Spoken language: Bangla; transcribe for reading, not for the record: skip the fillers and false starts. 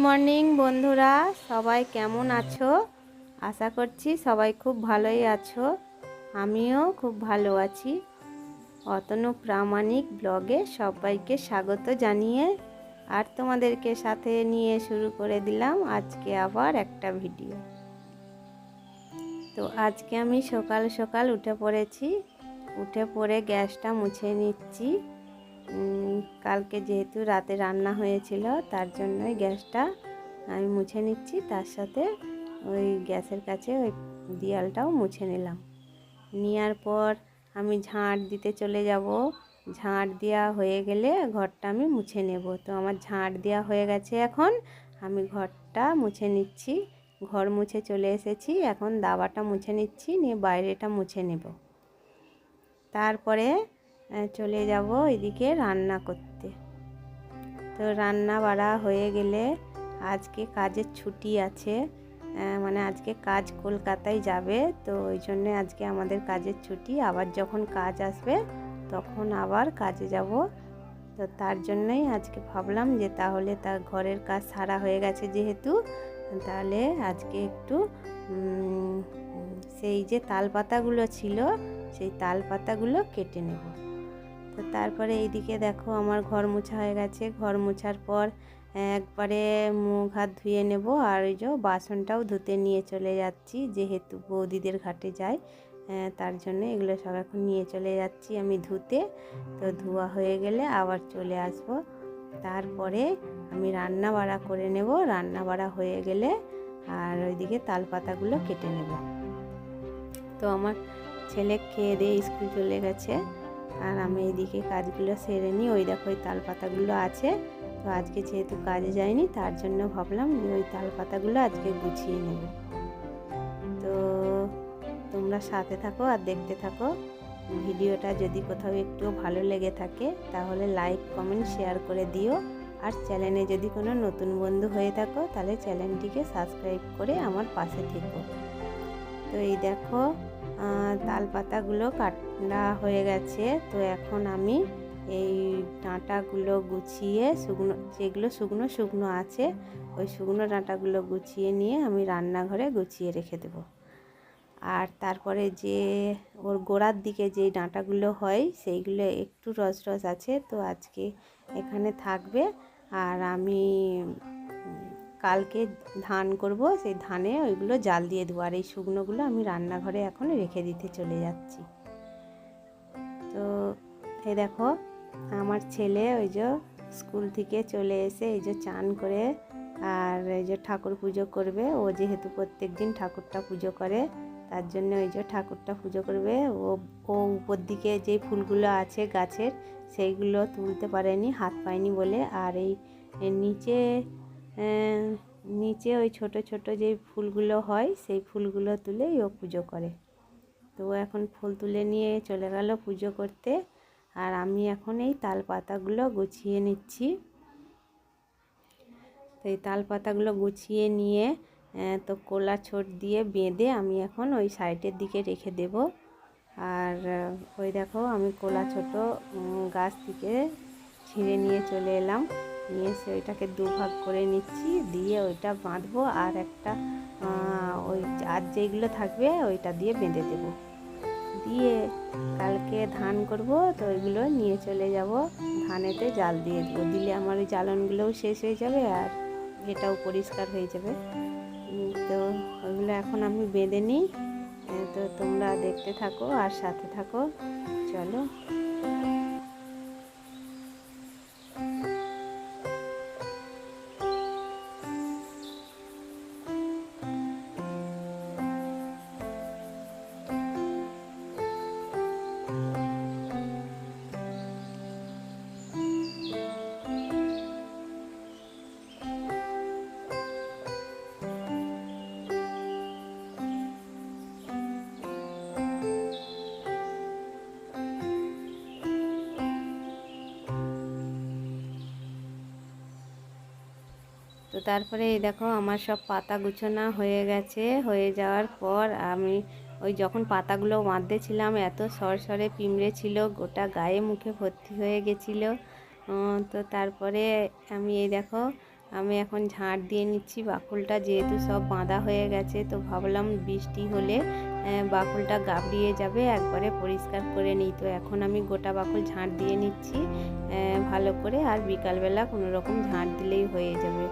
মর্নিং বন্ধুরা, সবাই কেমন আছো? আশা করছি সবাই খুব ভালোই আছো। আমিও খুব ভালো আছি। অতনু প্রামাণিক ব্লগে সবাইকে স্বাগত জানিয়ে আর তোমাদেরকে সাথে নিয়ে শুরু করে দিলাম আজকে আবার একটা ভিডিও। তো আজকে আমি সকাল সকাল উঠে পড়েছি। উঠে পড়ে গ্যাসটা মুছে নিচ্ছি। কালকে যেহেতু রাতে রান্না হয়েছিল তার জন্যই গ্যাসটা আমি মুছে নিচ্ছি, তার সাথে ওই গ্যাসের কাছে ওই দেয়ালটাও মুছে নিলাম। নেওয়ার পর আমি ঝাঁট দিতে চলে যাব। ঝাঁট দেওয়া হয়ে গেলে ঘরটা আমি মুছে নেব। তো আমার ঝাঁট দেওয়া হয়ে গেছে, এখন আমি ঘরটা মুছে নিচ্ছি। ঘর মুছে চলে এসেছি, এখন দাবাটা মুছে নিচ্ছি, নিয়ে বাইরেটা মুছে নেব। তারপরে চলে যাব এদিকে রান্না করতে। তো রান্না বাড়া হয়ে গেলে আজকে কাজের ছুটি আছে, মানে আজকে কাজ কলকাতায় যাবে, তো ওই জন্যে আজকে আমাদের কাজের ছুটি। আবার যখন কাজ আসবে তখন আবার কাজে যাব। তো তার জন্যই আজকে ভাবলাম যে তাহলে তার ঘরের কাজ সারা হয়ে গেছে যেহেতু, তাহলে আজকে একটু সেই যে তাল পাতাগুলো ছিল সেই তাল পাতাগুলো কেটে নেব। তো তারপরে এইদিকে দেখো আমার ঘর মোছা হয়ে গেছে। ঘর মোছার পর একবারে মুখ হাত ধুয়ে নেব, আর ওই যে বাসনটাও ধুতে নিয়ে চলে যাচ্ছি, যেহেতু বৌদিদের ঘাটে যাই তার জন্য এগুলো সব এখন নিয়ে চলে যাচ্ছি আমি ধুতে। তো ধোয়া হয়ে গেলে আবার চলে আসব। তারপরে আমি রান্না বাড়া করে নেব। রান্না বাড়া হয়ে গেলে আর ওইদিকে তাল পাতাগুলো কেটে নেব। তো আমার ছেলে খেয়ে দিয়ে স্কুল চলে গেছে, আর আমি এইদিকে কাজগুলো সেরে নিই। ওই দেখো ওই তাল পাতাগুলো আছে। তো আজকে যেহেতু কাজে যায়নি তার জন্য ভাবলাম যে ওই তাল পাতাগুলো আজকে গুছিয়ে নেব। তো তোমরা সাথে থাকো আর দেখতে থাকো ভিডিওটা। যদি কোথাও একটু ভালো লেগে থাকে তাহলে লাইক কমেন্ট শেয়ার করে দিও। আর চ্যানেলে যদি কোনো নতুন বন্ধু হয়ে থাকো তাহলে চ্যানেলটিকে সাবস্ক্রাইব করে আমার পাশে থেকো। তো এই দেখো তাল পাতাগুলো কাটা হয়ে গেছে। তো এখন আমি এই ডাঁটাগুলো গুছিয়ে যেগুলো শুকনো শুকনো আছে ওই শুকনো ডাঁটাগুলো গুছিয়ে নিয়ে আমি রান্নাঘরে গুছিয়ে রেখে দেব। আর তারপরে যে ওর গোড়ার দিকে যে ডাঁটাগুলো হয় সেইগুলো একটু রস রস আছে, তো আজকে এখানে থাকবে। আর আমি কালকে ধান করব, সেই ধানে ওইগুলো জাল দিয়ে দেবো। আর এই শুকনোগুলো আমি রান্নাঘরে এখন রেখে দিতে চলে যাচ্ছি। তো এই দেখো আমার ছেলে ওই যে স্কুল থেকে চলে এসে এই যে চান করে আর এই যে ঠাকুর পুজো করবে। ও যেহেতু প্রত্যেক দিন ঠাকুরটা পুজো করে তার জন্য ওই যে ঠাকুরটা পুজো করবে। ও উপর দিকে যে ফুলগুলো আছে গাছের সেইগুলো তুলতে পারেনি, হাত পায়নি বলে। আর এই নিচে ওই ছোট ছোট যে ফুলগুলো হয় সেই ফুলগুলো তুলেই ও পুজো করে। তো এখন ফুল তুলে নিয়ে চলে গেল পুজো করতে। আর আমি এখন এই তাল পাতাগুলো গুছিয়ে নিচ্ছি। তো এই তাল পাতাগুলো গুছিয়ে নিয়ে তো কোলা ছোট দিয়ে বেঁধে আমি এখন ওই সাইডের দিকে রেখে দেব। আর ওই দেখো আমি কোলা ছোট গাছ থেকে ছিঁড়ে নিয়ে চলে এলাম, নিয়ে এসে ওইটাকে দুভাগ করে নিচ্ছি, দিয়ে ওইটা বাঁধবো। আর একটা ওই আর যেইগুলো থাকবে ওইটা দিয়ে বেঁধে দেব। দিয়ে কালকে ধান করব, তো ওইগুলো নিয়ে চলে যাব ধানেতে জাল দিয়ে দেবো। দিলে আমার ওই জ্বালনগুলোও শেষ হয়ে যাবে আর এটাও পরিষ্কার হয়ে যাবে। তো ওইগুলো এখন আমি বেঁধে নিই। তো তোমরা দেখতে থাকো আর সাথে থাকো, চলো। তো তারপরে এই দেখো আমার সব পাতা গুছানো হয়ে গেছে। হয়ে যাওয়ার পর আমি ওই যখন পাতাগুলো বাঁধতেছিলাম এত সরসরে পিঁমড়ে ছিল, গোটা গায়ে মুখে ভর্তি হয়ে গেছিলো। তো তারপরে আমি এই দেখো আমি এখন ঝাঁট দিয়ে নিচ্ছি বাকুলটা, যেহেতু সব বাঁধা হয়ে গেছে তো ভাবলাম বৃষ্টি হলে বাকুলটা গাবড়িয়ে যাবে, একবারে পরিষ্কার করে নিই। তো এখন আমি গোটা বাকুল ঝাঁট দিয়ে নিচ্ছি ভালো করে, আর বিকালবেলা কোনো রকম ঝাঁট দিলেই হয়ে যাবে।